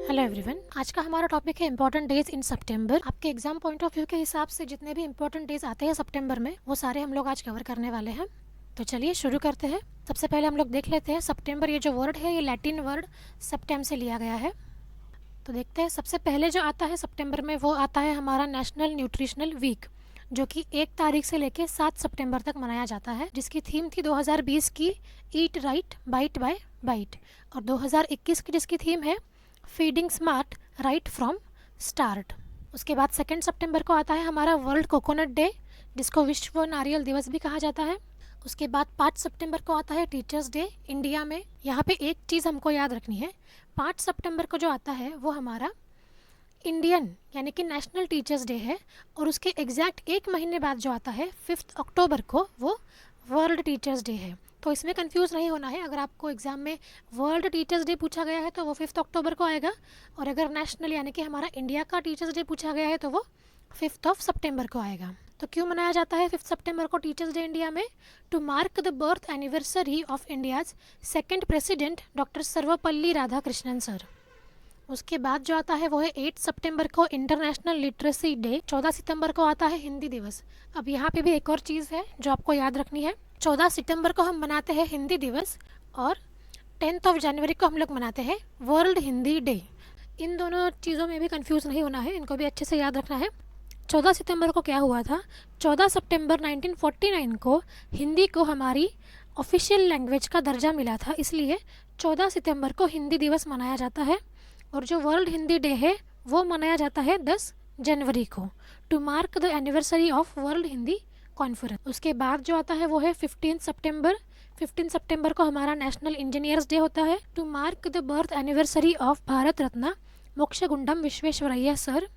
Hello everyone, आज का हमारा टॉपिक है इंपॉर्टेंट डेज इन सितंबर। आपके एग्जाम पॉइंट ऑफ व्यू के हिसाब से जितने भी इंपॉर्टेंट डेज आते हैं सितंबर में, वो सारे हम लोग आज कवर करने वाले हैं। तो चलिए शुरू करते हैं। सबसे पहले हम लोग देख लेते हैं सितंबर, ये जो वर्ड है ये लैटिन वर्ड सेप्टेम से लिया गया है। तो देखते हैं, सबसे पहले जो आता है सितंबर में वो आता है हमारा नेशनल न्यूट्रिशनल वीक, जो कि 1 तारीख से लेकर 7 सितंबर तक मनाया जाता है, जिसकी थीम थी 2020 की eat right bite by bite, और 2021 की जिसकी थीम है feeding smart right from start. उसके बाद 2 सितंबर को आता है हमारा वर्ल्ड कोकोनट डे, जिसको विश्व नारियल दिवस भी कहा जाता है। उसके बाद 5 सितंबर को आता है टीचर्स डे इंडिया में। यहाँ पे एक चीज़ हमको याद रखनी है, 5 सितंबर को जो आता है वो हमारा इंडियन यानी कि नेशनल टीचर्स डे है, और उसके एग्जैक्ट 1 महीने बाद जो आता है 5 अक्टूबर को वो वर्ल्ड टीचर्स डे है। तो इसमें कंफ्यूज नहीं होना है, अगर आपको एग्ज़ाम में वर्ल्ड टीचर्स डे पूछा गया है तो वो 5 अक्टूबर को आएगा, और अगर नेशनल यानी कि हमारा इंडिया का टीचर्स डे पूछा गया है तो वो 5 सितंबर को आएगा। तो क्यों मनाया जाता है 5 सितंबर को टिचर्स डे इंडिया में? To mark the birth anniversary of India's second president doctor Sarvepalli Radhakrishnan sir. उसके बाद जो आता है वो है 8 सितंबर को इंटरनेशनल लिटरेसी डे। 14 सितंबर को आता है हिंदी दिवस। अब यहाँ पे भी एक और चीज़ है जो आपको याद रखनी है, 14 सितंबर को हम मनाते हैं हिंदी दिवस, और 10 जनवरी को हम लोग मनाते हैं वर्ल्ड हिंदी डे। इन दोनों चीज़ों में भी कंफ्यूज नहीं होना है, इनको भी अच्छे से याद रखना है। 14 सितंबर को क्या हुआ था? 14 सितंबर 1949 को हिंदी को हमारी ऑफिशियल लैंग्वेज का दर्जा मिला था, इसलिए 14 सितंबर को हिंदी दिवस मनाया जाता है। और जो वर्ल्ड हिंदी डे है वो मनाया जाता है 10 जनवरी को, to mark the anniversary of world Hindi conference. उसके बाद जो आता है वो है 15 सितंबर। 15 सितंबर को हमारा नेशनल इंजीनियर्स डे होता है, to mark the birth anniversary of Bharat Ratna Mokshagundam Visvesvaraya sir.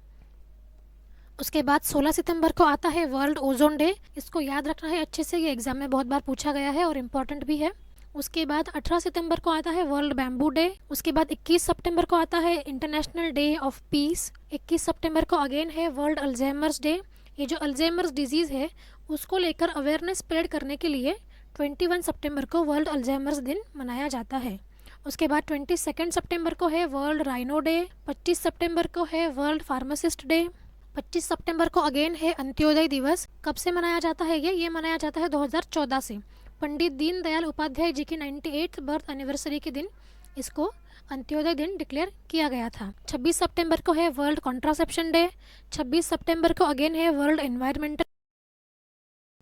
उसके बाद 16 सितंबर को आता है वर्ल्ड ओजोन डे। इसको याद रखना है अच्छे से, ये एग्जाम में बहुत बार पूछा गया है और इम्पोर्टेंट भी है। उसके बाद 18 सितंबर को आता है वर्ल्ड बैम्बू डे। उसके बाद 21 सितंबर को आता है इंटरनेशनल डे ऑफ पीस। 21 सितंबर को अगेन है वर्ल्ड अल्जाइमर्स डे। ये जो अल्जाइमर्स डिजीज़ है उसको लेकर अवेयरनेस स्प्रेड करने के लिए 21 सितंबर को वर्ल्ड अल्जाइमर्स दिन मनाया जाता है। उसके बाद 22 सितंबर को है वर्ल्ड राइनो डे। 25 सितंबर को है वर्ल्ड फार्मासिस्ट डे। 25 सितंबर को अगेन है अंत्योदय दिवस। कब से मनाया जाता है ये मनाया जाता है 2014 से। पंडित दीनदयाल उपाध्याय जी की 98th बर्थ एनिवर्सरी के दिन इसको अंत्योदय दिन डिक्लेयर किया गया था। 26 सितंबर को है वर्ल्ड कॉन्ट्रासेप्शन डे। 26 सितंबर को अगेन है वर्ल्ड एनवायरमेंटल।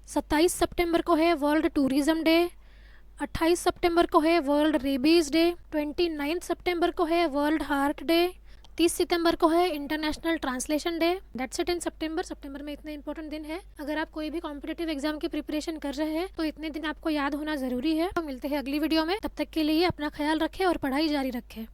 27 सितंबर को है वर्ल्ड टूरिज्म डे। 28 सितंबर को है वर्ल्ड रेबीज डे। 29 सितंबर को है वर्ल्ड हार्ट डे। 30 सितंबर को है international translation day. That's it in सितंबर। सितंबर में इतने इंपॉर्टेंट दिन है। अगर आप कोई भी कॉम्पिटिटिव एग्जाम की प्रिपरेशन कर रहे हैं तो इतने दिन आपको याद होना जरूरी है। तो मिलते हैं अगली वीडियो में, तब तक के लिए अपना ख्याल रखें और पढ़ाई जारी रखें।